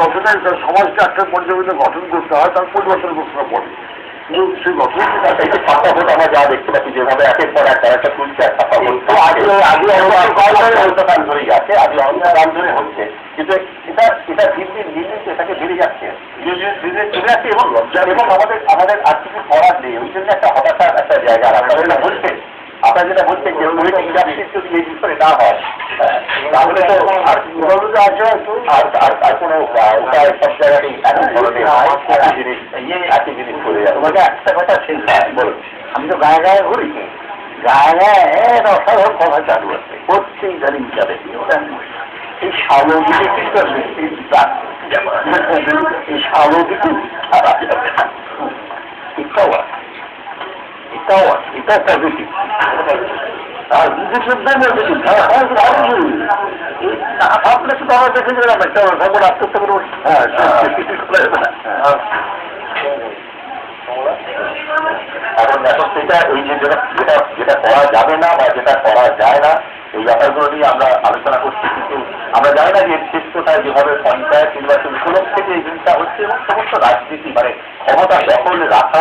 যতটাই সমাজকে একটা পর্যায়ে গঠন করতে হয় তার পরিবর্তনের প্রশ্ন পড়ে। কিন্তু সেই গঠন আমরা যা দেখতে পাচ্ছি যেভাবে একের পর এক একটা তুলছে একটা ধরেই আছে, আগে অনেক দাম ধরে হচ্ছে, কিন্তু এটা দিন দিন এটাকে বেড়ে যাচ্ছে এবং আমাদের আর কিছু করার নেই। ওই জন্য একটা হতাশার একটা জায়গা আপনারা বলছেন, আপনারা যেটা বলছেন যে পলিটিক জাস্টিস যদি এই বিষয়ে না হয় তাহলে তো আর কোনো উপায় সব জায়গাতেই একই ধরনের একই জিনিস করে যাবে। তোমাকে একটা কথা চিন্তা বলুন, আমি তো গায়ে গায়ে ঘুরি, গায়ে গায়ে অসাধারণ কথা চালু আছে প্রত্যেক জানি যাবে। এই সামগ্রী কিন্তু এই সামগ্রী এটাও আছে, এটা একটা বেশি আর ভাবলে শুধু আমার দেখে গেলাম একটা আস্তে আস্তে করে এখন সেটা এই যে যেটা করা যাবে না বা যেটা করা যায় না এই ব্যাপারগুলো নিয়ে আমরা আলোচনা করছি, কিন্তু আমরা জানি না যে ক্ষেত্রটায় যেভাবে পঞ্চায়েত নির্বাচন উপলক্ষে যে এই জিনিসটা হচ্ছে এবং সমস্ত রাজনীতি মানে ক্ষমতা দখল রাখা